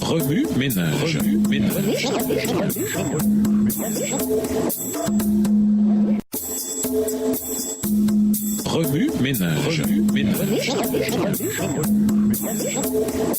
Remue ménage. Remue ménage.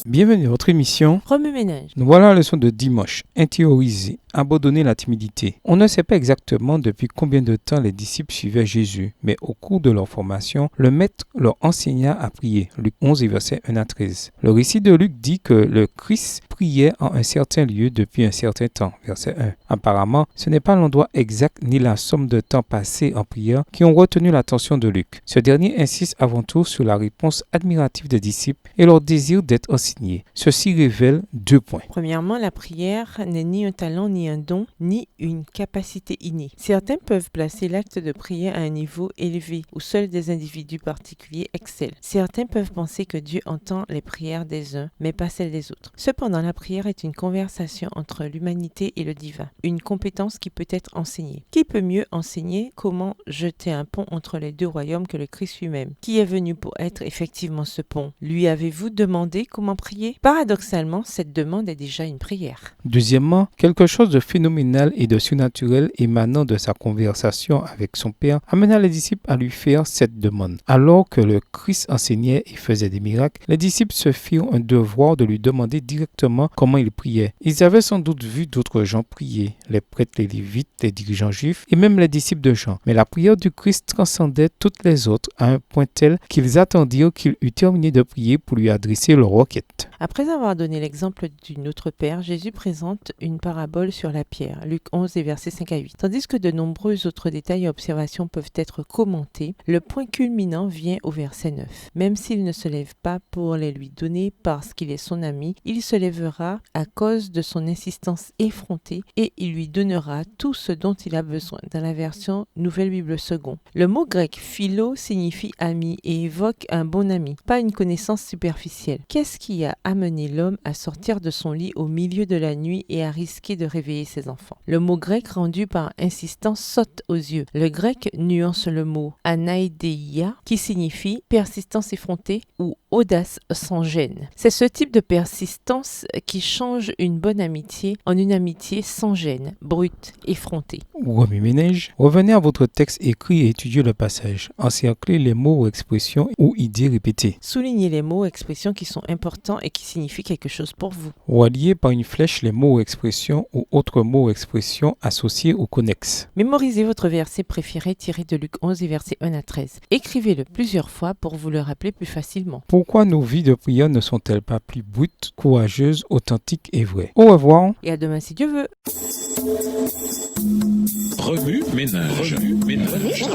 Bienvenue à votre émission Remue-ménage. Nous voilà à la leçon de dimanche, intérioriser, abandonner la timidité. On ne sait pas exactement depuis combien de temps les disciples suivaient Jésus, mais au cours de leur formation, le maître leur enseigna à prier. Luc 11, versets 1 à 13. Le récit de Luc dit que le Christ priait en un certain lieu depuis un certain temps, verset 1. Apparemment, ce n'est pas l'endroit exact ni la somme de temps passé en prière qui ont retenu l'attention de Luc. Ce dernier insiste avant tout sur la réponse admirative des disciples et leur désir d'être enseignés. Ceci révèle 2 points. Premièrement, la prière n'est ni un talent, ni un don, ni une capacité innée. Certains peuvent placer l'acte de prier à un niveau élevé où seuls des individus particuliers excellent. Certains peuvent penser que Dieu entend les prières des uns, mais pas celles des autres. Cependant, la prière est une conversation entre l'humanité et le divin, une compétence qui peut être enseignée. Qui peut mieux enseigner comment jeter un pont entre les deux royaumes que le Christ lui-même? Qui est venu pour être effectivement ce pont? Lui avez-vous demandé comment prier? Paradoxalement, cette demande est déjà une prière. Deuxièmement, quelque chose de phénoménal et de surnaturel émanant de sa conversation avec son Père amena les disciples à lui faire cette demande. Alors que le Christ enseignait et faisait des miracles, les disciples se firent un devoir de lui demander directement comment il priait. Ils avaient sans doute vu d'autres gens prier, les prêtres, les lévites, les dirigeants juifs et même les disciples de Jean. Mais la prière du Christ transcendait toutes les autres à un point tel qu'ils attendirent qu'il eût terminé de prier pour lui adresser leur requête. Après avoir donné l'exemple du Notre Père, Jésus présente une parabole sur la pierre, Luc 11, versets 5 à 8. Tandis que de nombreux autres détails et observations peuvent être commentés, le point culminant vient au verset 9. Même s'il ne se lève pas pour les lui donner parce qu'il est son ami, il se lèvera à cause de son insistance effrontée et il lui donnera tout ce dont il a besoin. Dans la version Nouvelle Bible Second. Le mot grec philo signifie ami et évoque un bon ami, pas une connaissance superficielle. Qu'est-ce qui a amené l'homme à sortir de son lit au milieu de la nuit et à risquer de réveiller ses enfants? Le mot grec rendu par insistance saute aux yeux. Le grec nuance le mot anaïdeia qui signifie persistance effrontée ou audace sans gêne. C'est ce type de persistance qui change une bonne amitié en une amitié sans gêne, brute, effrontée. Remue-ménage. Revenez à votre texte écrit et étudiez le passage. Encerclez les mots ou expressions ou idées répétées. Soulignez les mots, expressions qui sont importants et qui signifient quelque chose pour vous. Reliez par une flèche les mots ou expressions ou autres mots ou expressions associés ou connexes. Mémorisez votre verset préféré tiré de Luc 11 et versets 1 à 13. Écrivez-le plusieurs fois pour vous le rappeler plus facilement. Pourquoi nos vies de prière ne sont-elles pas plus brutes, courageuses, authentiques et vraies? Au revoir. Et à demain si Dieu veut. Remue ménage. Remue ménage.